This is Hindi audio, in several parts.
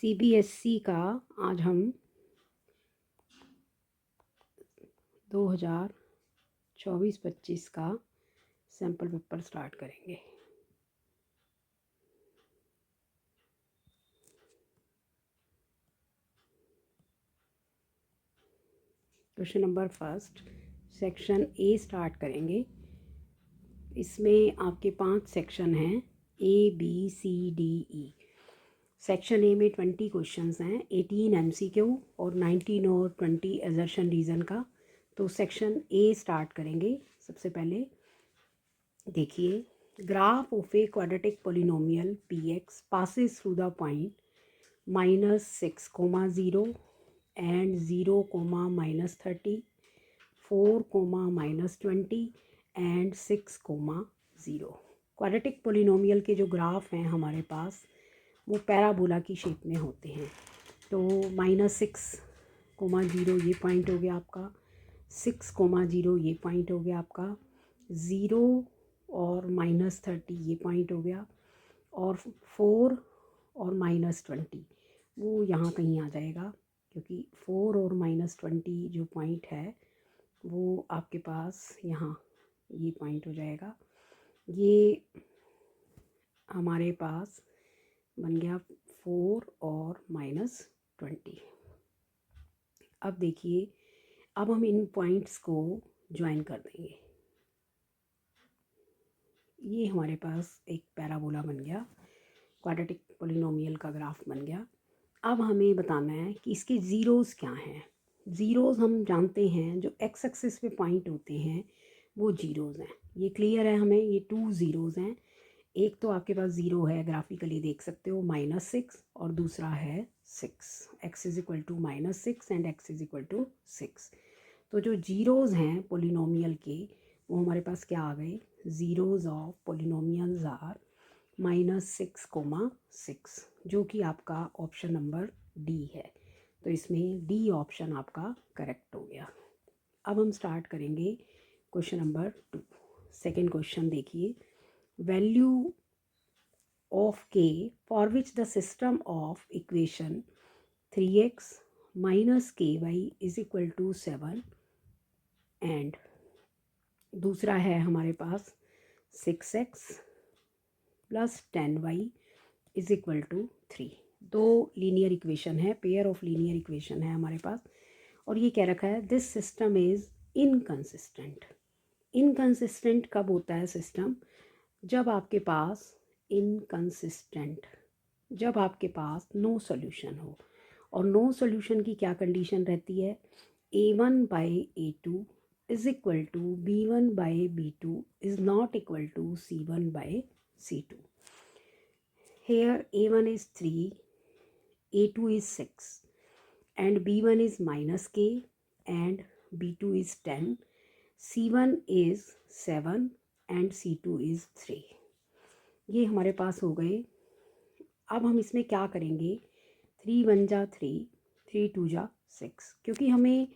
सीबीएसई का आज हम 2024-25 का सैम्पल पेपर स्टार्ट करेंगे। Question number first, section A start करेंगे। इसमें आपके 5 सेक्शन हैं, A B C D E. Section A में 20 क्वेश्चंस हैं, 18 एमसीक्यू और 19 और 20 असर्शन रीज़न का। तो सेक्शन ए स्टार्ट करेंगे। सबसे पहले देखिए, graph of a quadratic polynomial P x passes through the point -6, 0 and 0, -30, 4, -20 and 6, 0। Quadratic polynomial के जो ग्राफ हैं हमारे पास वो पैराबोला की शेप में होते हैं। तो -6, 0 ये पॉइंट हो गया आपका, 6, 0 ये पॉइंट हो गया आपका, 0 और -30 ये पॉइंट हो गया, और 4 और -20 वो यहाँ कहीं आ जाएगा, क्योंकि 4 और -20 जो पॉइंट है वो आपके पास यहाँ ये पॉइंट हो जाएगा। ये हमारे पास बन गया 4 और -20। अब देखिए, अब हम इन पॉइंट्स को ज्वाइन कर देंगे। ये हमारे पास एक पैराबोला बन गया, क्वाड्रेटिक पोलिनोमियल का ग्राफ बन गया। अब हमें बताना है कि इसके ज़ीरोज़ क्या हैं। ज़ीरोज़ हम जानते हैं, जो एक्स एक्सिस पे पॉइंट होते हैं वो ज़ीरोज़ हैं। ये क्लियर है हमें, ये 2 ज़ीरोज़ हैं। एक तो आपके पास ज़ीरो है, ग्राफिकली देख सकते हो, -6, और दूसरा है 6। x is equal to -6 and x is equal to 6। तो जो ज़ीरोज़ हैं पोलिनोमियल के वो हमारे पास क्या आ गए, ज़ीरोज़ ऑफ पोलिनोमियल्स आर -6, 6, जो कि आपका ऑप्शन नंबर डी है। तो इसमें डी ऑप्शन आपका करेक्ट हो गया। अब हम स्टार्ट करेंगे क्वेश्चन नंबर 2। सेकेंड क्वेश्चन देखिए, value of K for which the system of equation 3x - ky is equal to 7 and दूसरा है हमारे पास 6x + 10y is equal to 3। दो लीनियर इक्वेशन है, पेयर ऑफ लीनियर इक्वेशन है हमारे पास, और ये कह रखा है this system is inconsistent. Inconsistent कब होता है सिस्टम, जब आपके पास इनकंसिस्टेंट जब आपके पास नो सॉल्यूशन हो। और नो सॉल्यूशन की क्या कंडीशन रहती है, a1/a2 is equal to b1/b2 is not equal to c1/c2। here a1 is 3, a2 is 6 and b1 is -k and b2 is 10, c1 is 7 and c2 is 3। ये हमारे पास हो गए। अब हम इसमें क्या करेंगे, 3 1 जा 3, 3 2 जा 6, क्योंकि हमें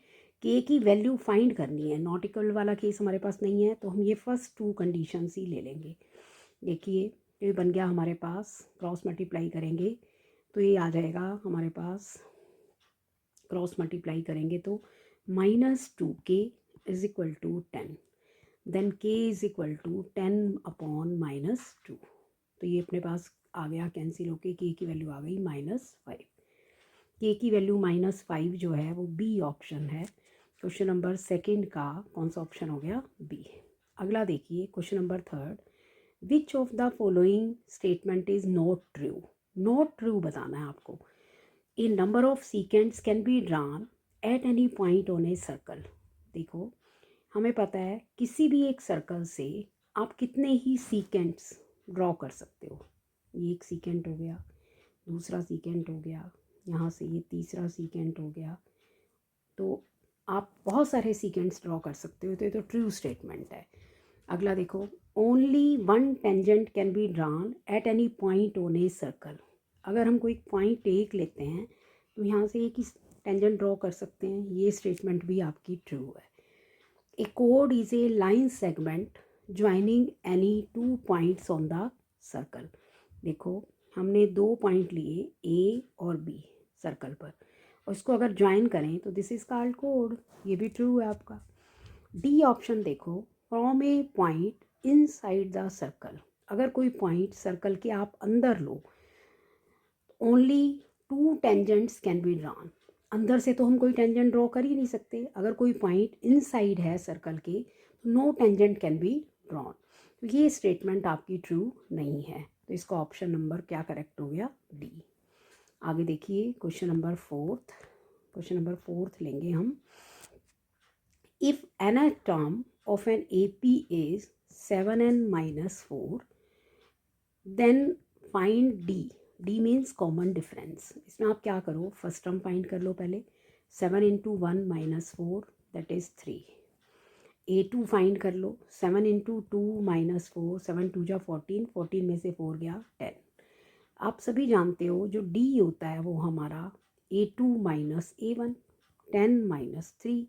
के की वैल्यू फाइंड करनी है। नॉट इक्वल वाला केस हमारे पास नहीं है, तो हम ये फर्स्ट 2 कंडीशंस ही ले लेंगे। देखिए, ये बन गया हमारे पास, क्रॉस मल्टीप्लाई करेंगे तो ये आ जाएगा हमारे पास, क्रॉस मल्टीप्लाई करेंगे तो -2k is equal to 10, then k is equal to 10/-2। तो ये अपने पास आ गया, कैंसिल होके k की वैल्यू आ गई -5। k की वैल्यू -5 जो है वो बी ऑप्शन है। क्वेश्चन नंबर सेकंड का कौन सा ऑप्शन हो गया, बी। अगला देखिए, question number third, which of the following statement is not true. Not true बताना है आपको। A number of secants can be drawn at any point on a circle. देखो, हमें पता है किसी भी एक सर्कल से आप कितने ही सीकेंड्स ड्रॉ कर सकते हो। ये एक सीकेंड हो गया, दूसरा सीकेंड हो गया, यहाँ से ये तीसरा सीकेंड हो गया। तो आप बहुत सारे सीकेंड्स ड्रॉ कर सकते हो, तो ये तो ट्रू स्टेटमेंट है। अगला देखो, only one tangent can be drawn at any point on a circle. अगर हम कोई पॉइंट एक लेते हैं तो यहाँ से एक ही टेंजेंट ड्रॉ कर सकते हैं, ये स्टेटमेंट भी आपकी ट्रू है। ए कोड is a line segment joining any 2 points on the circle. देखो, हमने 2 पॉइंट लिए ए और बी सर्कल पर, और इसको अगर ज्वाइन करें तो दिस इज़ कॉल्ड कोड। ये भी ट्रू है आपका। डी ऑप्शन देखो, from a point inside the circle. अगर कोई पॉइंट सर्कल के आप अंदर लो, only 2 tangents can be drawn. अंदर से तो हम कोई टेंजेंट ड्रॉ कर ही नहीं सकते। अगर कोई पॉइंट इनसाइड है सर्कल के, no tangent can be drawn. तो ये स्टेटमेंट आपकी ट्रू नहीं है, तो इसका ऑप्शन नंबर क्या करेक्ट हो गया? डी। आगे देखिए क्वेश्चन नंबर 4। क्वेश्चन नंबर 4 लेंगे हम। If N term of an A P is 7n minus 4, then find D. D means common difference. इसमें आप क्या करो, फर्स्ट टर्म फाइंड कर लो पहले। 7 into 1 minus 4 that is 3। A2 find कर लो। 7 इंटू 2 माइनस 4, 7 2 जा 14, 14 में से 4 गया 10। आप सभी जानते हो जो डी होता है वो हमारा A2 minus A1, 10 minus 3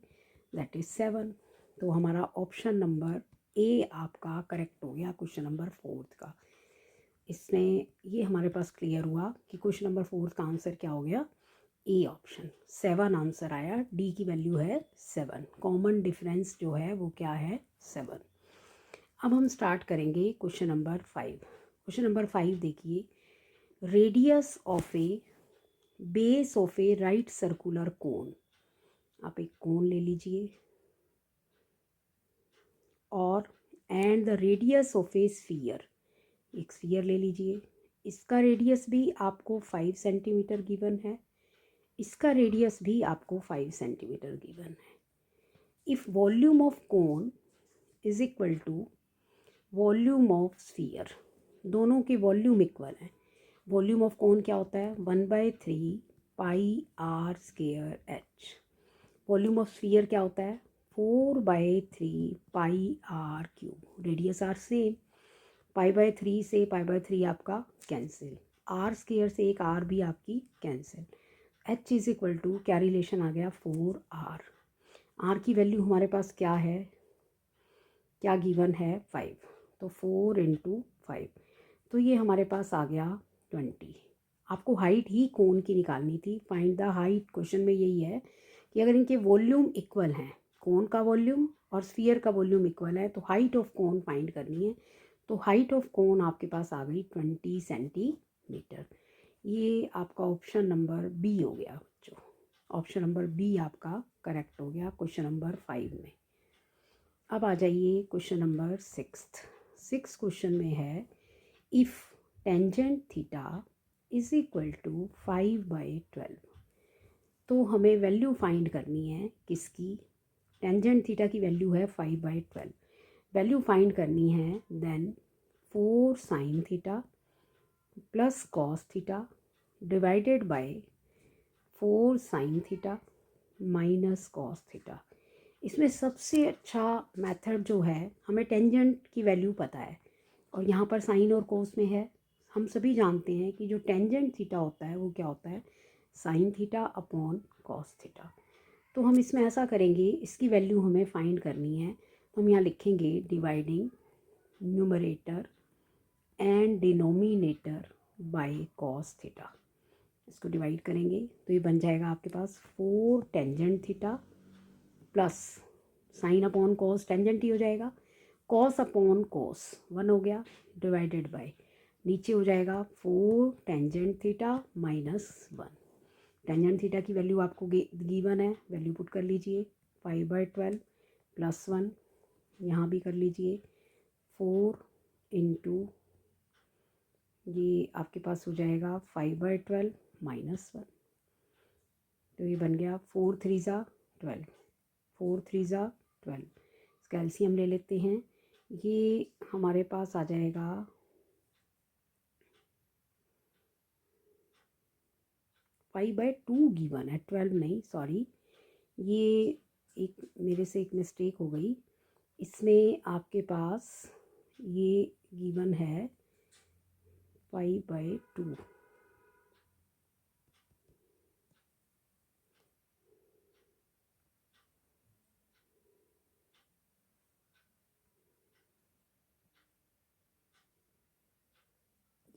that is 7। तो हमारा ऑप्शन नंबर ए आपका करेक्ट हो गया क्वेश्चन नंबर 4 का। इसमें ये हमारे पास क्लियर हुआ कि क्वेश्चन नंबर 4 का आंसर क्या हो गया? A option. 7 आंसर आया। डी की वैल्यू है 7। कॉमन डिफरेंस जो है वो क्या है? 7। अब हम स्टार्ट करेंगे क्वेश्चन नंबर 5। क्वेश्चन नंबर 5 देखिए। Radius of A base of A right circular cone. आप एक कोन ले लीजिए, और and the radius of A sphere, एक स्फीयर ले लीजिए। इसका रेडियस भी आपको 5 सेंटीमीटर गिवन है, इसका रेडियस भी आपको 5 सेंटीमीटर गिवन है। If volume of cone is equal to volume of sphere, दोनों के वॉल्यूम इक्वल हैं। वॉल्यूम ऑफ कोन क्या होता है? 1/3 pi r square h. Volume of sphere क्या होता है? 4/3 pi r cube. Radius r same, पाई/3 से पाई/3 आपका कैंसिल, आर स्क्वायर से एक आर भी आपकी cancel. H is equal to, क्या रिलेशन आ गया? 4r। आर की वैल्यू हमारे पास क्या है, क्या गिवन है? 5। तो 4 इंटू 5, तो ये हमारे पास आ गया 20। आपको हाइट ही कोन की निकालनी थी। फाइंड द हाइट, क्वेश्चन में यही है कि अगर इनके वॉल्यूम इक्वल हैं, कोन का वॉल्यूम और स्फीयर का वॉल्यूम इक्वल है, तो हाइट ऑफ कोन फाइंड करनी है। तो हाइट ऑफ कोन आपके पास आ गई 20 सेंटीमीटर। ये आपका ऑप्शन नंबर बी हो गया बच्चों। ऑप्शन नंबर बी आपका करेक्ट हो गया क्वेश्चन नंबर 5 में। अब आ जाइए क्वेश्चन नंबर 6 क्वेश्चन में है, if tangent theta is equal to 5/12। तो हमें वैल्यू फाइंड करनी है किसकी? टेंजेंट थीटा की वैल्यू है 5/12। वैल्यू फाइंड करनी है, then 4 sine theta plus cos theta divided by 4 sine theta minus cos theta. इसमें सबसे अच्छा मेथड जो है, हमें टेंजेंट की वैल्यू पता है और यहाँ पर साइन और कोस में है। हम सभी जानते हैं कि जो टेंजेंट थीटा होता है वो क्या होता है? Sine theta upon cos theta. तो हम इसमें ऐसा करेंगे, इसकी वैल्यू हमें फाइंड करनी है, तो हम यहाँ लिखेंगे dividing numerator and denominator by cos theta. इसको डिवाइड करेंगे तो ये बन जाएगा आपके पास 4 tangent theta plus sine upon cos, tangent ही हो जाएगा, कॉस अपॉन कॉस 1 हो गया, डिवाइडेड बाय नीचे हो जाएगा 4 tangent theta minus 1। Tangent theta की वैल्यू आपको गिवन है, वैल्यू पुट कर लीजिए 5/12 प्लस 1, यहाँ भी कर लीजिए 4 इंटू, ये आपके पास हो जाएगा 5/12 माइनस 1। तो ये बन गया 4 3 ज़ा 12, 4 3 ज़ा 12। इसका एलसीएम ले लेते हैं, ये हमारे पास आ जाएगा 5/2 गिवन है, 12 नहीं, सॉरी, ये एक मेरे से एक मिस्टेक हो गई। इसमें आपके पास ये गिवन है 5/2।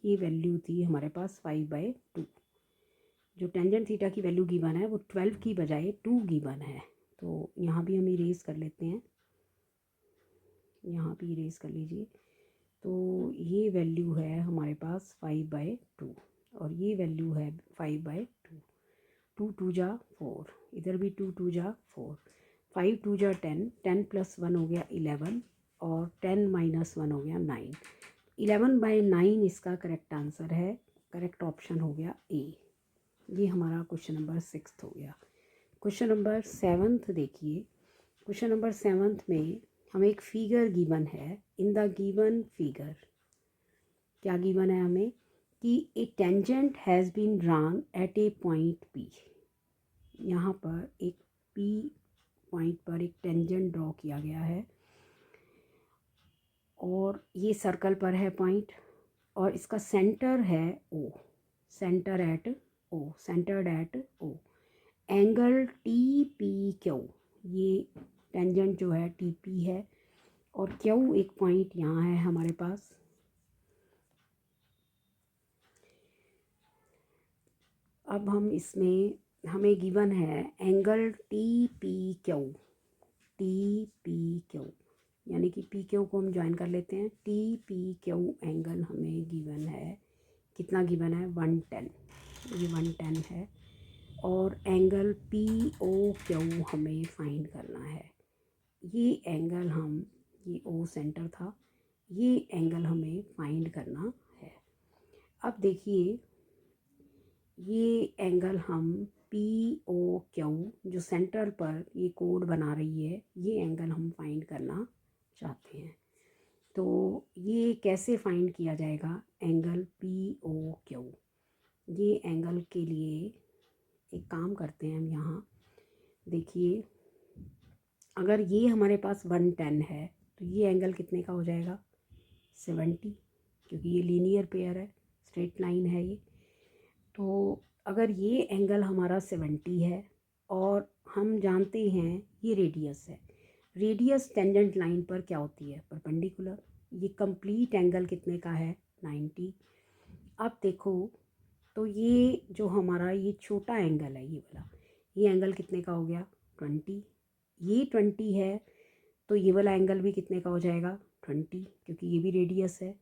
ये वैल्यू थी हमारे पास 5/2। जो टेंजेंट थीटा की वैल्यू गिवन है वो 12 की बजाय 2 गिवन है। तो यहाँ भी हम इरेज कर लेते हैं, यहाँ भी इरेज कर लीजिए। तो ये वैल्यू है हमारे पास 5/2 और ये वैल्यू है 5/2। 2 2 जा 4, इधर भी 2 2 जा 4, 5 2 जा 10, 10 + 1 हो गया 11 और 10 - 1 हो गया 9। 11/9 इसका करेक्ट आंसर है, करेक्ट ऑप्शन हो गया ए। ये हमारा क्वेश्चन नंबर 6 हो गया। क्वेश्चन नंबर 7 देखिए। क्वेश्चन नंबर 7 में हमें एक फिगर गिवन है। इन द गिवन फिगर क्या गिवन है हमें कि a tangent has been drawn at a point P. यहाँ पर एक पी पॉइंट पर एक टेंजेंट ड्रॉ किया गया है और ये सर्कल पर है पॉइंट और इसका सेंटर है O, centre at O, centred at O. Angle T P Q, ये टेंजेंट जो है टी पी है और क्यू एक पॉइंट यहाँ है हमारे पास। अब हम इसमें हमें गिवन है angle T P Q, T P Q यानी कि पी क्यू को हम ज्वाइन कर लेते हैं। टी पी क्यू एंगल हमें गिवन है, कितना गिवन है 110, ये 110 है। और एंगल पी ओ क्यू हमें फाइंड करना है। ये एंगल हम, ये ओ सेंटर था, ये एंगल हमें फाइंड करना है। अब देखिए ये एंगल हम पी ओ क्यू जो सेंटर पर ये कोड बना रही है, ये एंगल हम फाइंड करना चाहते हैं। तो ये कैसे फाइंड किया जाएगा एंगल पी ओ क्यू? ये एंगल के लिए एक काम करते हैं हम। यहाँ देखिए अगर ये हमारे पास 110 है तो ये एंगल कितने का हो जाएगा 70, क्योंकि ये लीनियर पेयर है, स्ट्रेट लाइन है ये। तो अगर ये एंगल हमारा 70 है और हम जानते हैं ये रेडियस है, रेडियस टेंजेंट लाइन पर क्या होती है परपेंडिकुलर। ये कंप्लीट एंगल कितने का है 90। अब देखो तो ये जो हमारा ये छोटा एंगल है ये वाला, ये एंगल कितने का हो गया 20। ये 20 है तो ये वाला एंगल भी कितने का हो जाएगा 20, क्योंकि ये भी रेडियस है।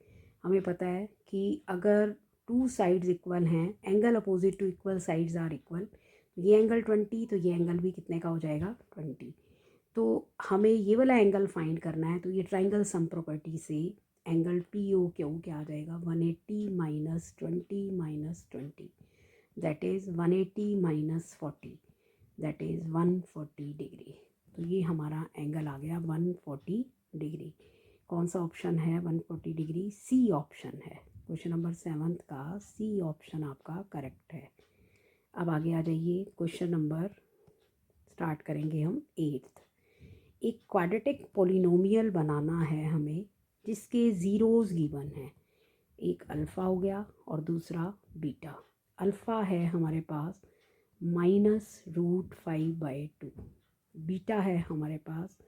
हमें पता है कि अगर टू साइड्स इक्वल हैं, angle opposite to equal sides are equal, ये एंगल 20 तो ये एंगल भी कितने का हो जाएगा 20। तो हमें ये वाला एंगल फाइंड करना है। तो ये ट्राइंगल सम प्रॉपर्टी से एंगल पी ओ क्यू क्या आ जाएगा 180 - 20 - 20, that is 180 - 40, that is 140 degree. तो ये हमारा एंगल आ गया 140 डिग्री। कौन सा ऑप्शन है 140 डिग्री? सी ऑप्शन है। क्वेश्चन नंबर 7 का सी ऑप्शन आपका करेक्ट है। अब आगे आ जाइए, क्वेश्चन नंबर स्टार्ट करेंगे हम 8th। एक क्वाड्रेटिक पोलिनोमियल बनाना है हमें जिसके ज़ीरोज़ गिवन हैं। एक अल्फ़ा हो गया और दूसरा बीटा। अल्फ़ा है हमारे पास -√5/2, बीटा है हमारे पास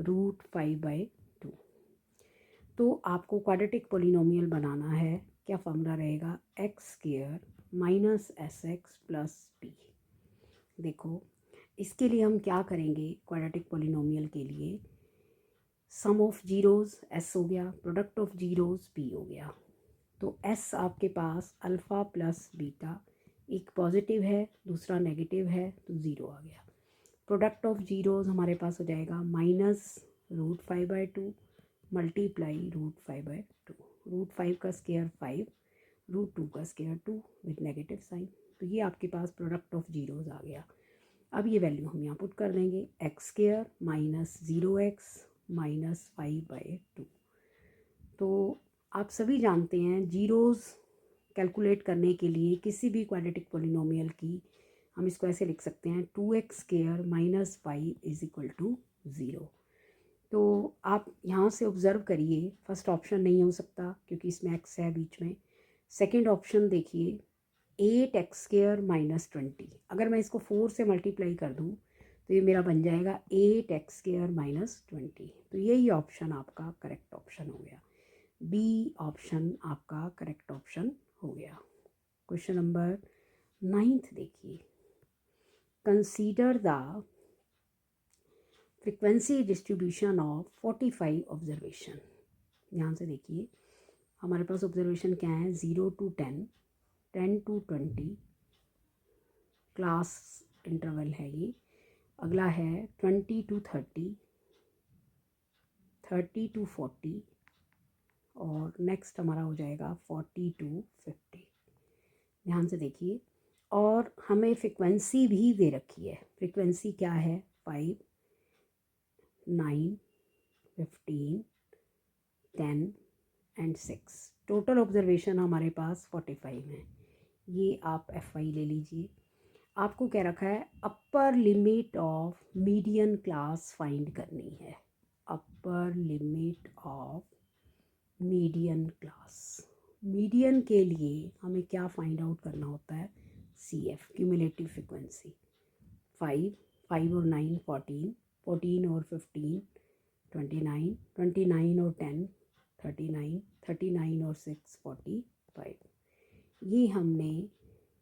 √5/2। तो आपको क्वाड्रेटिक पोलिनोमियल बनाना है। क्या फॉर्मूला रहेगा x² - sx + p। देखो इसके लिए हम क्या करेंगे, क्वाड्रेटिक पोलिनोमियल के लिए सम ऑफ जीरोज़ s हो गया, प्रोडक्ट ऑफ जीरोज़ p हो गया। तो s आपके पास अल्फ़ा प्लस बीटा, एक पॉजिटिव है दूसरा नेगेटिव है तो ज़ीरो आ गया। प्रोडक्ट ऑफ जीरोज़ हमारे पास हो जाएगा -√5/2 मल्टीप्लाई √5/2। √5 का स्क्वायर 5, √2 का स्क्वायर 2 विद नेगेटिव साइन। तो ये आपके पास प्रोडक्ट ऑफ जीरोज़ आ गया। अब ये वैल्यू हम यहाँ पुट कर देंगे x² - 0x - 5/2। तो आप सभी जानते हैं जीरोज़ कैलकुलेट करने के लिए किसी भी क्वाड्रेटिक पोलिनोमियल की हम इसको ऐसे लिख सकते हैं 2x² - 5 = 0। तो आप यहाँ से ऑब्ज़र्व करिए, फर्स्ट ऑप्शन नहीं हो सकता क्योंकि इसमें x है बीच में। सेकंड ऑप्शन देखिए 8x² - 20, अगर मैं इसको 4 से मल्टीप्लाई कर दूँ तो ये मेरा बन जाएगा 8x² - 20। तो यही ऑप्शन आपका करेक्ट ऑप्शन हो गया। बी ऑप्शन आपका करेक्ट ऑप्शन हो गया। क्वेश्चन नंबर 9 देखिए, consider the frequency distribution of 45 observation. ध्यान से देखिए, हमारे पास ऑब्जर्वेशन क्या है, 0 to 10, 10 to 20 क्लास इंटरवल है ये। अगला है 20 to 30, 30 to 40 और नेक्स्ट हमारा हो जाएगा 40 to 50। ध्यान से देखिए, और हमें फ्रिक्वेंसी भी दे रखी है। फ्रिक्वेंसी क्या है, 5, 9, 15, 10 एंड 6। टोटल ऑब्जर्वेशन हमारे पास 45 है। ये आप FI ले लीजिए। आपको क्या रखा है, upper limit of median class find करनी है। Upper limit of median class. Median के लिए हमें क्या फाइंड आउट करना होता है, CF क्यूमुलेटिव फ्रिक्वेंसी। 5, 5 और 9 14, 14 और 15 29, 29 और 10 39, 39 और 6 45। ये हमने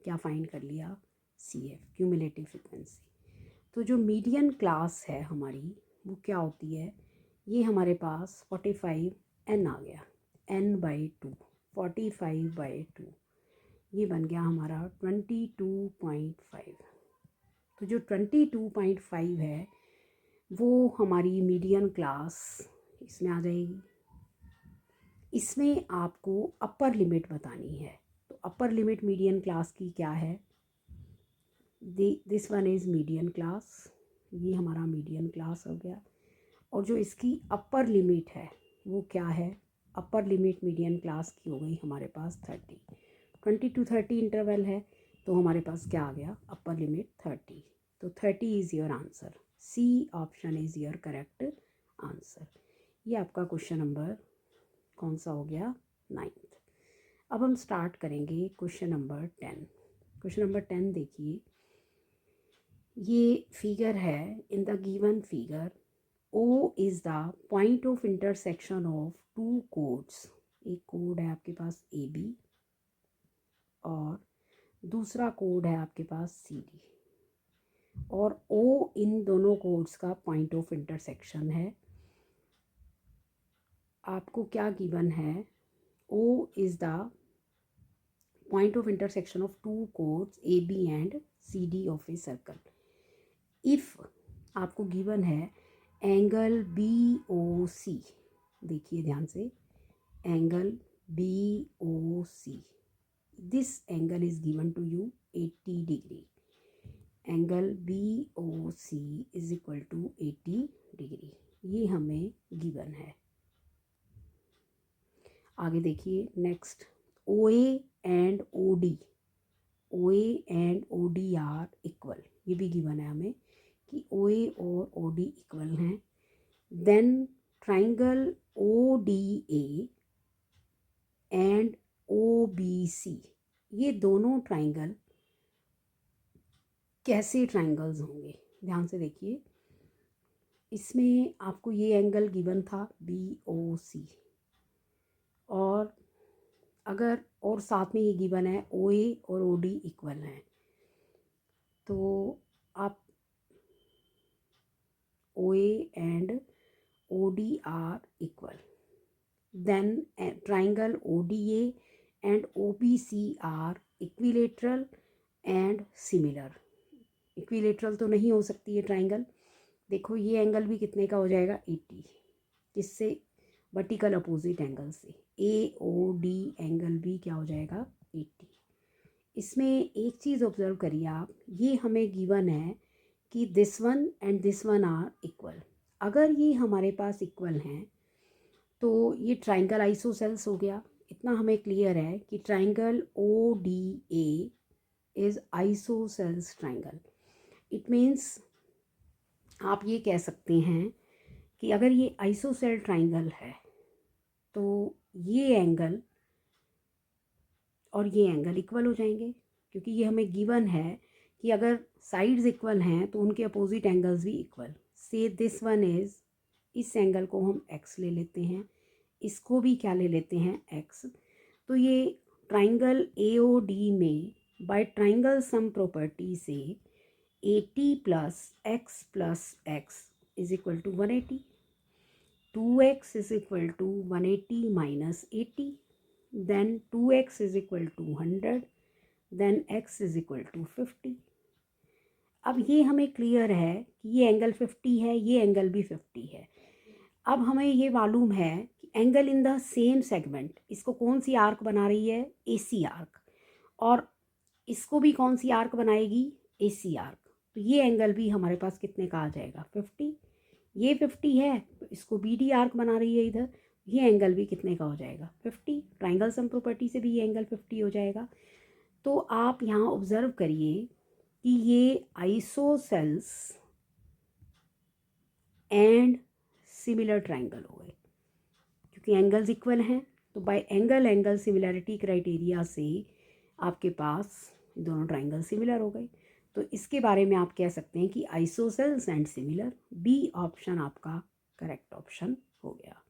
क्या फाइंड कर लिया, CF क्यूमुलेटिव फ्रिक्वेंसी। तो जो मीडियन क्लास है हमारी वो क्या होती है, ये हमारे पास 45 N आ गया, N/2, 45/2, ये बन गया हमारा 22.5। तो जो 22.5 है वो हमारी मीडियन क्लास इसमें आ जाएगी। इसमें आपको अपर लिमिट बतानी है। तो अपर लिमिट मीडियन क्लास की क्या है, this one is median class, ये हमारा मीडियन क्लास हो गया। और जो इसकी अपर लिमिट है वो क्या है, अपर लिमिट मीडियन क्लास की हो गई हमारे पास 30। 20 to 30 इंटरवल है, तो हमारे पास क्या आ गया, अपर लिमिट 30। तो 30 is your answer. C option is your correct answer. ये आपका क्वेश्चन नंबर कौन सा हो गया, 9th। अब हम स्टार्ट करेंगे क्वेश्चन नंबर 10। क्वेश्चन नंबर 10 देखिए, ये फिगर है, in the given figure O is the point of intersection of two chords. एक कोड है आपके पास AB और दूसरा कोड है आपके पास CD, और O इन दोनों कोड्स का पॉइंट ऑफ इंटरसेक्शन है। आपको क्या गिवन है, O is the point of intersection of two chords AB and CD of a circle. If आपको गिवन है एंगल BOC, देखिए ध्यान से, angle BOC, this angle is given to you 80 degree. Angle BOC is equal to 80 degree, ये हमें गिवन है। आगे देखिए next, OA and OD, OA and OD are equal, ये भी गिवन है हमें कि OA और OD इक्वल हैं। Then triangle ODA and OBC, ये दोनों ट्राइंगल कैसे ट्राइंगल्स होंगे, ध्यान से देखिए। इसमें आपको ये एंगल गिवन था BOC, और अगर और साथ में ये गिवन है OA और OD इक्वल हैं, तो आप OA and OD are equal, then triangle ODA and OBC are equilateral and similar. Equilateral तो नहीं हो सकती है ट्राइंगल। देखो ये एंगल भी कितने का हो जाएगा, 80, किससे, वर्टिकल अपोजिट एंगल से। AOD एंगल भी क्या हो जाएगा, 80। इसमें एक चीज़ ऑब्जर्व करिए आप, ये हमें गिवन है कि this one and this one are equal. अगर ये हमारे पास इक्वल हैं तो ये ट्राइंगल आइसोसेल्स हो गया। इतना हमें क्लियर है कि triangle ODA is isosceles triangle. It means आप ये कह सकते हैं कि अगर ये आइसोसेल ट्राइंगल है तो ये एंगल और ये एंगल इक्वल हो जाएंगे, क्योंकि ये हमें गिवन है कि अगर साइड्स इक्वल हैं तो उनके अपोजिट एंगल्स भी इक्वल। से दिस वन इज़, इस एंगल को हम X ले लेते हैं, इसको भी क्या ले लेते हैं x। तो ये ट्राइंगल AOD में बाय ट्राइंगल सम प्रॉपर्टी से 80 plus x is equal to 180, 2x is equal to 180 minus 80, then 2x is equal to 100, then x is equal to 50। अब ये हमें क्लियर है कि ये एंगल 50 है, ये एंगल भी 50 है। अब हमें ये मालूम है कि angle in the same segment, इसको कौन सी आर्क बना रही है, AC आर्क, और इसको भी कौन सी आर्क बनाएगी, AC आर्क। तो ये एंगल भी हमारे पास कितने का आ जाएगा, 50। ये 50 है तो इसको BD आर्क बना रही है इधर, ये एंगल भी कितने का हो जाएगा, 50। ट्राइंगल सम प्रॉपर्टी से भी ये एंगल 50 हो जाएगा। तो आप यहाँ ऑब्जर्व करिए कि ये आइसोसेल्स एंड सिमिलर ट्राइंगल हो गए, क्योंकि एंगल्स इक्वल हैं। तो बाय एंगल सिमिलैरिटी क्राइटेरिया से आपके पास दोनों ट्राइंगल सिमिलर हो गए। तो इसके बारे में आप कह सकते हैं कि isosceles and similar. B option आपका करेक्ट ऑप्शन हो गया।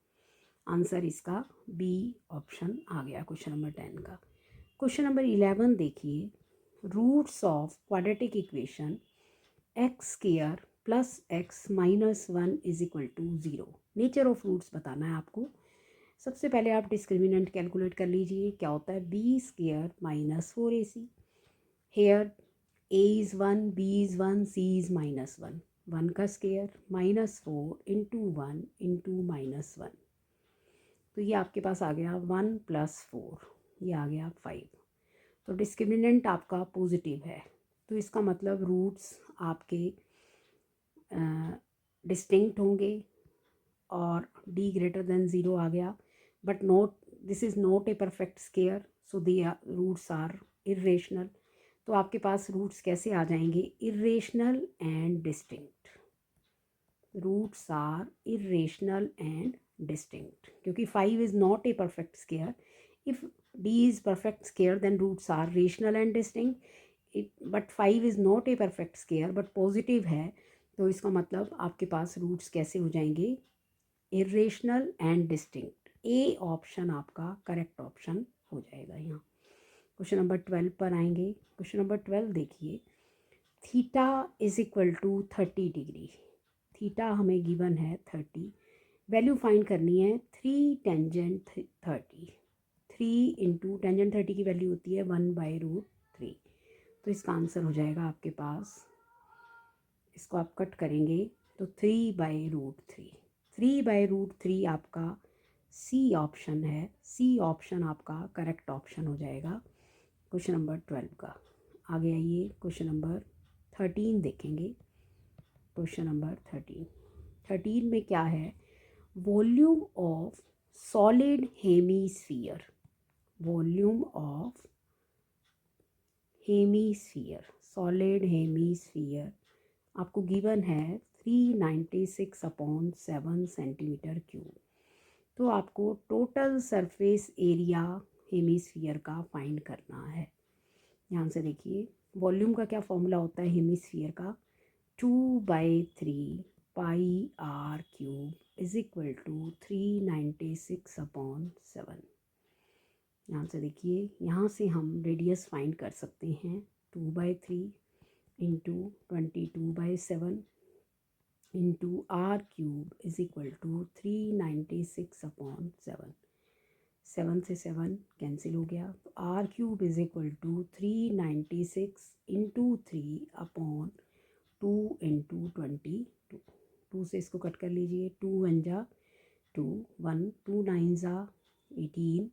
आंसर इसका बी ऑप्शन आ गया क्वेश्चन नंबर 10 का। क्वेश्चन नंबर 11 देखिए, roots of quadratic equation X square plus X minus 1 is equal to 0। Nature of roots बताना है आपको। सबसे पहले आप डिस्क्रिमिनेंट कैलकुलेट कर लीजिए, क्या होता है, B square minus 4AC। Here A is 1, B is 1, C is minus 1, 1 का square minus 4 into 1 into minus 1। तो ये आपके पास आ गया 1 प्लस 4, ये आ गया 5। तो डिस्क्रिमिनेंट आपका पॉजिटिव है, तो इसका मतलब रूट्स आपके डिस्टिंक्ट होंगे और d ग्रेटर देन 0 आ गया। But note, this is not a perfect square, so the roots are irrational. तो आपके पास रूट्स कैसे आ जाएंगे, irrational and distinct. Roots are irrational and distinct, क्योंकि 5 is not a perfect square. If d is perfect square then roots are rational and distinct, but 5 is not a perfect square but positive है, तो इसका मतलब आपके पास रूट्स कैसे हो जाएंगे, irrational and distinct. A option आपका करेक्ट ऑप्शन हो जाएगा। यहाँ क्वेश्चन नंबर 12 पर आएंगे। क्वेश्चन नंबर 12 देखिए, theta is equal to 30 degree. Theta हमें गिवन है 30, वैल्यू फाइंड करनी है 3 टेंजेंट 30। 3 इंटू टेंजेंट 30 की वैल्यू होती है 1/√3। तो इसका आंसर हो जाएगा आपके पास, इसको आप कट करेंगे तो 3/√3। 3/√3 आपका सी ऑप्शन है। सी ऑप्शन आपका करेक्ट ऑप्शन हो जाएगा क्वेश्चन नंबर 12 का। आगे आइए क्वेश्चन नंबर 13 देखेंगे। क्वेश्चन नंबर 13 में क्या है, volume of solid hemisphere. Volume of hemisphere, solid hemisphere आपको गिवन है 396/7 सेंटीमीटर क्यूब। तो आपको टोटल सरफेस एरिया हेमीस्फीयर का फाइंड करना है। ध्यान से देखिए, वॉल्यूम का क्या फॉर्मूला होता है हेमीस्फीयर का, 2/3πr³ इज इक्वल टू 396/7। ध्यान से देखिए, यहाँ से हम रेडियस फाइंड कर सकते हैं, 2/3 into 22/7 into r³ is equal to 396/7। 7 से 7 कैंसिल हो गया, तो r³ is equal to 396 into 3/2 into 22। 2 से इसको कट कर लीजिए, 2 1 जा 2, 1 2 9 जा 18,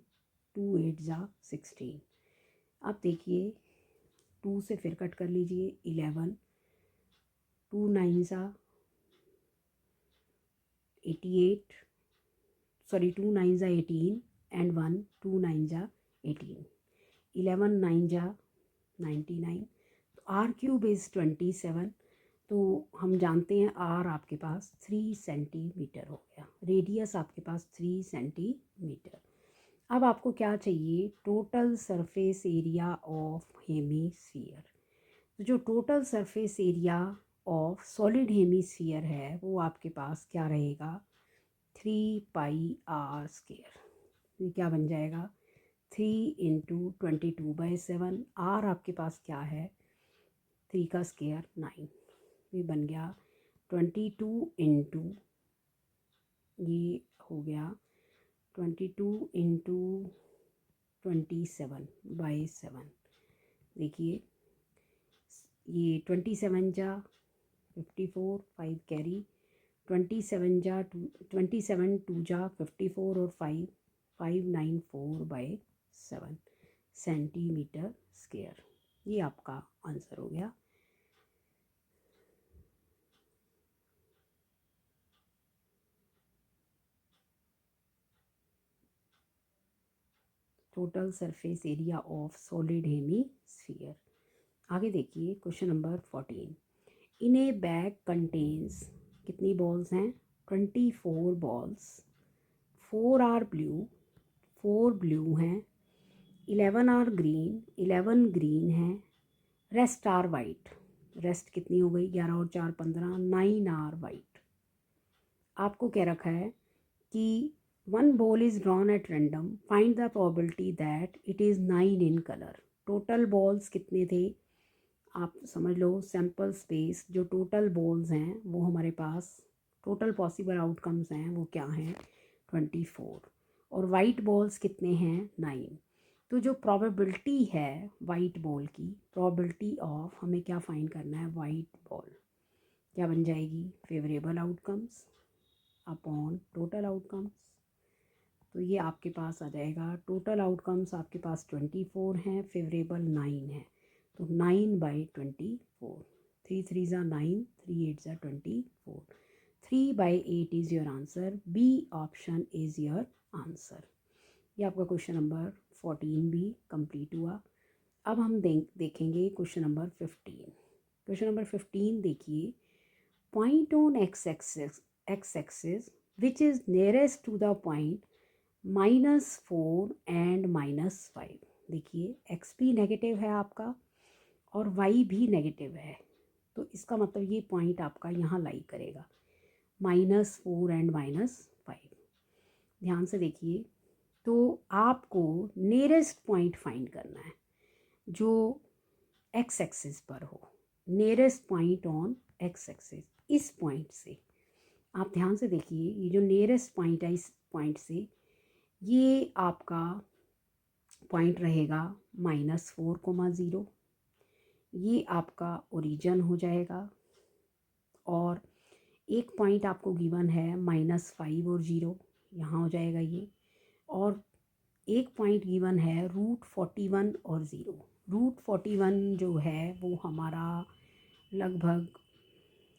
2 8 जा 16। अब देखिए 2 से फिर कट कर लीजिए 11, 2 9 जा 88, सॉरी 2 9 जा 18 एंड 1 2 9 जा 18, 11 9 जा 99। तो r³ इज़ 27। तो हम जानते हैं r आपके पास 3 सेंटीमीटर हो गया, रेडियस आपके पास 3 सेंटीमीटर। अब आपको क्या चाहिए, total surface area of hemisphere. तो जो total surface area of solid hemisphere है वो आपके पास क्या रहेगा, 3πr²। ये क्या बन जाएगा 3 × 22/7। आर आपके पास क्या है 3 का स्क्वायर 9। ये बन गया 22 इंटू ये हो गया 22 इंटू 27/7। देखिए ये 27 जा 54, 5 कैरी 27 2 जा 54 और 5 594/7 सेंटीमीटर स्क्वायर। ये आपका आंसर हो गया। Total surface area of solid hemisphere. आगे देखिए क्वेश्चन नंबर 14। इन ए बैग कंटेन्स कितनी बॉल्स हैं 24 बॉल्स। 4 आर ब्लू 4 ब्लू हैं, 11 आर ग्रीन 11 ग्रीन हैं, रेस्ट आर वाइट। रेस्ट कितनी हो गई 11 और 4 15, 9 आर वाइट। आपको क्या रखा है कि 1 ball is drawn at random, find the probability that it is 9 in colour. Total balls कितने थे आप समझ लो सैम्पल स्पेस जो टोटल बॉल्स हैं वो हमारे पास टोटल पॉसिबल आउटकम्स हैं वो क्या हैं 24 और वाइट बॉल्स कितने हैं 9। तो जो प्रोबेबिलिटी है वाइट बॉल की प्रोबेबिलिटी ऑफ हमें क्या फाइंड करना है वाइट बॉल क्या बन जाएगी favourable outcomes upon total outcomes. तो ये आपके पास आ जाएगा टोटल आउटकम्स आपके पास 24 हैं फेवरेबल 9 है तो 9/24। 3 3 ज़ा 9 3 8 ज़ा 24। 3/8 is your answer. B option is your answer. ये आपका क्वेश्चन नंबर 14 भी कंप्लीट हुआ। अब हम देखेंगे क्वेश्चन नंबर 15। क्वेश्चन नंबर 15 देखिए point on X axis which is nearest to the point -4 and -5। देखिए एक्स भी नेगेटिव है आपका और वाई भी नेगेटिव है तो इसका मतलब ये पॉइंट आपका यहाँ लाई करेगा -4 एंड -5। ध्यान से देखिए तो आपको नियरेस्ट पॉइंट फाइंड करना है जो एक्स एक्सिस पर हो। Nearest point on X axis इस पॉइंट से आप ध्यान से देखिए ये जो नियरेस्ट पॉइंट है इस पॉइंट से ये आपका पॉइंट रहेगा -4,0। ये आपका ओरिजिन हो जाएगा और एक पॉइंट आपको गिवन है -5 और 0 यहाँ हो जाएगा ये और एक पॉइंट गिवन है √41 और 0। √41 जो है वो हमारा लगभग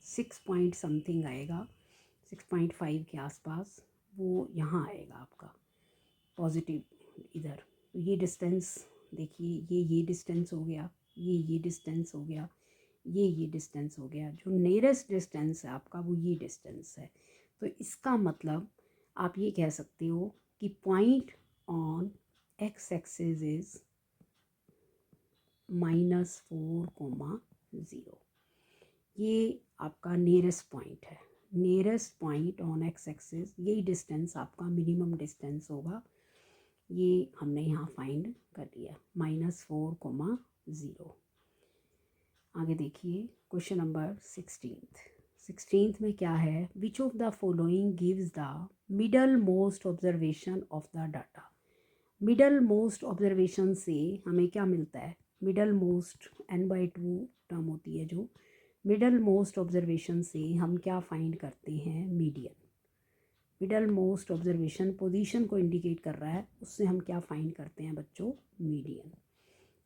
6 पॉइंट समथिंग आएगा 6.5 के आसपास वो यहाँ आएगा आपका पॉजिटिव इधर। तो ये डिस्टेंस देखिए ये डिस्टेंस हो गया ये डिस्टेंस हो गया ये डिस्टेंस हो गया। जो नियरेस्ट डिस्टेंस है आपका वो ये डिस्टेंस है। तो इसका मतलब आप ये कह सकते हो कि point on X axis is -4,0। ये आपका नियरेस्ट पॉइंट है। Nearest point on X axis यही डिस्टेंस आपका मिनिमम डिस्टेंस होगा। ये हमने यहाँ फाइंड कर लिया -4,0। आगे देखिए क्वेश्चन नंबर 16 में क्या है विच of the following gives the middle most observation of the data. Middle most observation से हमें क्या मिलता है मिडल मोस्ट n/2 टर्म होती है जो मिडल मोस्ट ऑब्जर्वेशन से हम क्या फाइंड करते हैं median. Middle most observation position को इंडिकेट कर रहा है उससे हम क्या फाइंड करते हैं बच्चों मीडियन।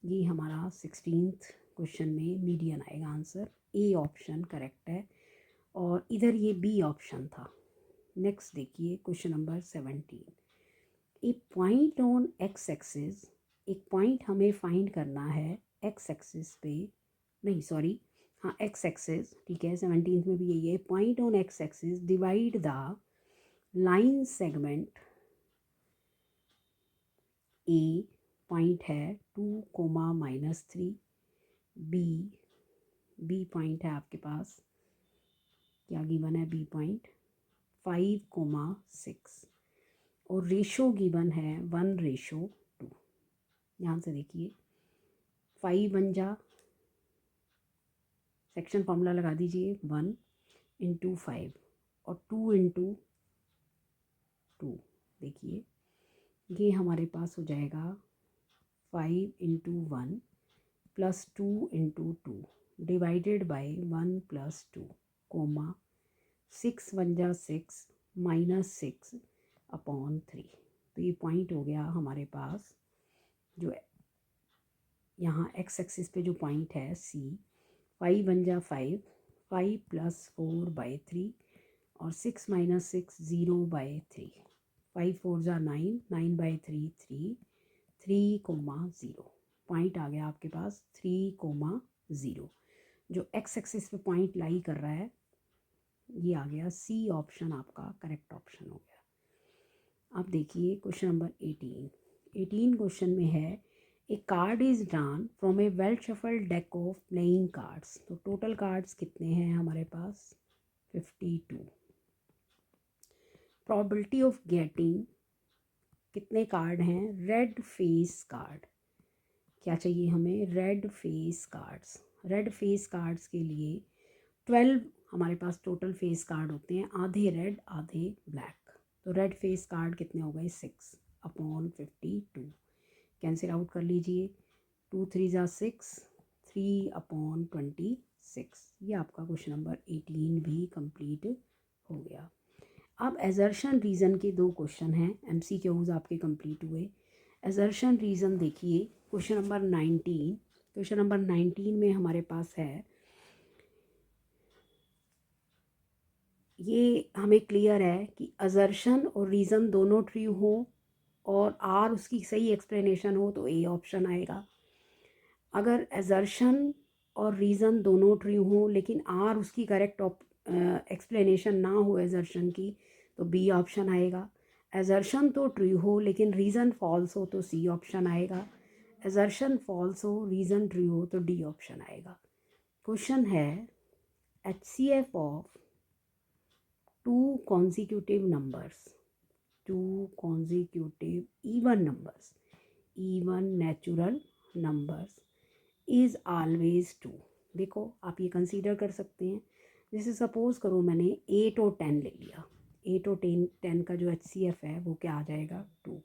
ये हमारा 16th क्वेश्चन में मीडियन आएगा आंसर। ए ऑप्शन करेक्ट है और इधर ये बी ऑप्शन था। नेक्स्ट देखिए question number 17। A point on X axis एक पॉइंट हमें फाइंड करना है एक्स एक्सिस पे नहीं सॉरी हाँ एक्स एक्सिस ठीक है 17th में भी यही है। Point on X axis divide the line segment A point है 2, -3 बी पॉइंट है आपके पास क्या गिवन है बी पॉइंट 5,6 और रेशो गिवन है 1:2। ध्यान से देखिए, 5 बन जा, सेक्शन फॉर्मूला लगा दीजिए, 1 × 5 और 2 × 2। देखिए ये हमारे पास हो जाएगा 5 × 1 + 2 × 2 डिवाइडेड बाय 1 + 2 कोमा 6 1 जा 6 -6/3। तो ये पॉइंट हो गया हमारे पास, जो यहाँ एक्स एक्सिस पे जो पॉइंट है C। 5 1 जा 5, 5 + 4/3 और 6 - 6 0/3, 5 4 जा 9, 9/3 3, 3,0। पॉइंट आ गया आपके पास 3,0। जो एक्स एक्सिस पे पॉइंट लाई कर रहा है ये आ गया C ऑप्शन आपका करेक्ट ऑप्शन हो गया। अब देखिए क्वेश्चन नंबर 18 क्वेश्चन में है a card is drawn from a well shuffled deck of playing cards. तो टोटल कार्ड्स कितने हैं हमारे पास? 52। प्रोबेबिलिटी ऑफ गेटिंग कितने कार्ड हैं? Red face card. क्या चाहिए हमें? Red face cards. Red face cards के लिए 12 हमारे पास टोटल फेस कार्ड होते हैं, आधे रेड आधे ब्लैक। तो रेड फेस कार्ड कितने हो गए? 6/52। कैंसिल आउट कर लीजिए, 2 3 जा 6, 3/26। ये आपका क्वेश्चन नंबर 18 भी कंप्लीट हो गया। अब एजर्शन रीज़न के 2 क्वेश्चन हैं, MCQs आपके कंप्लीट हुए। एजर्शन रीज़न देखिए क्वेश्चन नंबर 19। क्वेश्चन नंबर 19 में हमारे पास है, ये हमें क्लियर है कि असर्शन और रीज़न दोनों ट्रू हो और आर उसकी सही एक्सप्लेनेशन हो तो ए ऑप्शन आएगा। अगर असर्शन और रीज़न दोनों ट्रू हो लेकिन आर उसकी करेक्ट एक्सप्लेनेशन ना हो असर्शन की तो बी ऑप्शन आएगा। असर्शन तो ट्रू हो लेकिन रीज़न फॉल्स हो तो सी ऑप्शन आएगा। असर्शन फॉल्स हो रीज़न ट्रू हो तो डी ऑप्शन आएगा। क्वेश्चन है HCF of 2 consecutive numbers, 2 consecutive even numbers, even natural numbers is always 2। देखो आप ये कंसीडर कर सकते हैं, जैसे सपोज करो मैंने 8 और 10 ले लिया, 8 और 10 का जो HCF है वो क्या आ जाएगा? 2।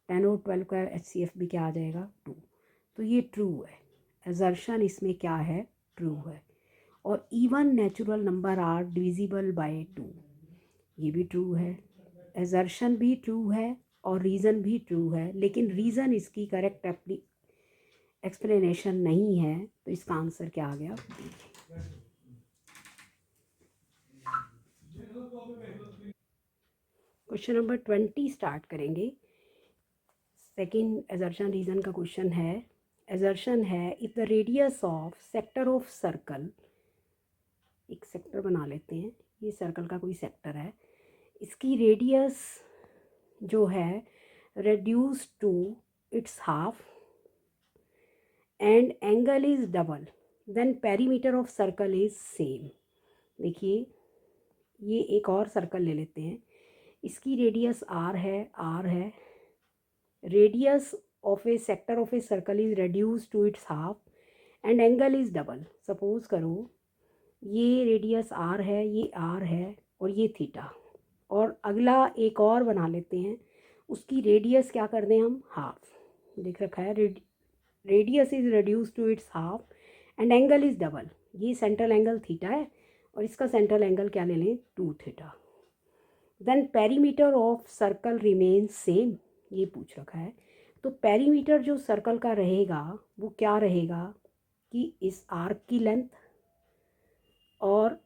10 और 12 का HCF भी क्या आ जाएगा? 2। तो ये ट्रू है, असर्शन इसमें क्या है? ट्रू है। और even natural number are divisible by 2, ये भी ट्रू है। असर्शन भी ट्रू है और रीज़न भी ट्रू है, लेकिन रीज़न इसकी करेक्ट एक्सप्लेनेशन नहीं है, तो इसका आंसर क्या आ गया? क्वेश्चन नंबर 20 स्टार्ट करेंगे। सेकेंड असर्शन रीज़न का क्वेश्चन है। असर्शन है if the radius of sector of circle, एक सेक्टर बना लेते हैं, ये सर्कल का कोई सेक्टर है, इसकी रेडियस जो है reduced to its half and angle is double, then perimeter of circle is same। देखिए ये एक और सर्कल ले लेते हैं, इसकी रेडियस r है, radius of A sector of a circle is reduced to its half and angle is double। Suppose करो ये रेडियस r है, ये r है और ये थीटा, और अगला एक और बना लेते हैं, उसकी रेडियस क्या कर दें हम? हाफ। देख रखा है radius is reduce to its half and angle is double. ये सेंट्रल एंगल थीटा है और इसका सेंट्रल एंगल क्या ले लें? 2 theta. Then perimeter of circle remains same, ये पूछ रखा है। तो पेरीमीटर जो सर्कल का रहेगा वो क्या रहेगा कि इस आर्क की लेंथ और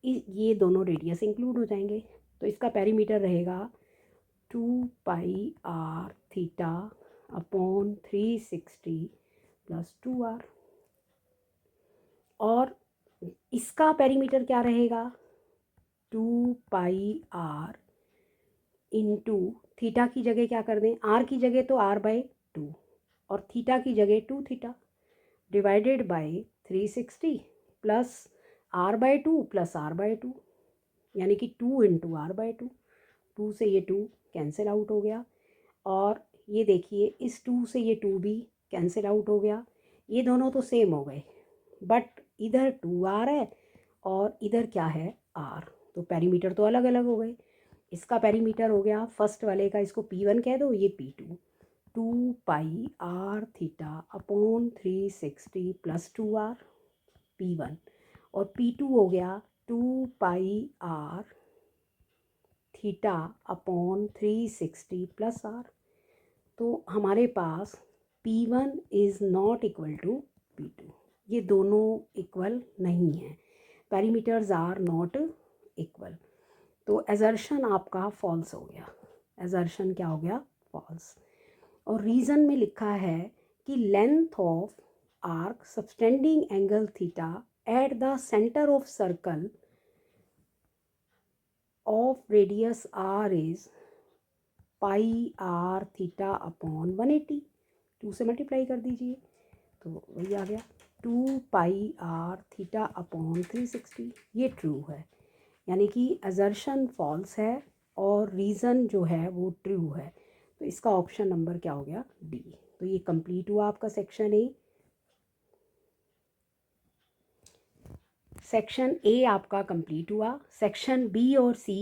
ये दोनों रेडियस इंक्लूड हो जाएंगे, तो इसका पेरीमीटर रहेगा 2πr थीटा अपॉन 360 + 2r। और इसका पेरीमीटर क्या रहेगा? 2πr इंटू थीटा की जगह क्या कर दें? r की जगह तो r/2 और थीटा की जगह 2 theta divided bye 360 plus r/2 plus r/2, यानी कि 2 इंटू r/2। 2 से ये 2 कैंसिल आउट हो गया, और ये देखिए इस 2 से ये 2 भी कैंसिल आउट हो गया। ये दोनों तो सेम हो गए, बट इधर 2r है और इधर क्या है r, तो पेरीमीटर तो अलग अलग हो गए। इसका पेरीमीटर हो गया फर्स्ट वाले का, इसको p1 कह दो, ये p2। 2 pi r theta upon 360 plus 2r p1, और p2 हो गया 2 pi r theta upon 360 plus r। तो हमारे पास P1 is not equal to P2, ये दोनों इक्वल नहीं हैं, पैरीमीटर्स आर नॉट इक्वल। तो एजर्शन आपका फॉल्स हो गया, एजर्शन क्या हो गया, फॉल्स। और रीज़न में लिखा है कि length of arc subtending angle theta at the centre of circle of radius R is pi R theta upon 180। 2 से मल्टीप्लाई कर दीजिए तो वही आ गया 2 पाई आर थीटा अपॉन 360। ये ट्रू है, यानी कि असर्शन फॉल्स है और रीज़न जो है वो ट्रू है। तो इसका ऑप्शन नंबर क्या हो गया, डी। तो ये कंप्लीट हुआ आपका सेक्शन ए। सेक्शन ए आपका कंप्लीट हुआ। सेक्शन बी और सी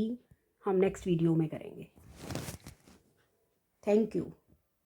हम नेक्स्ट वीडियो में करेंगे। Thank you.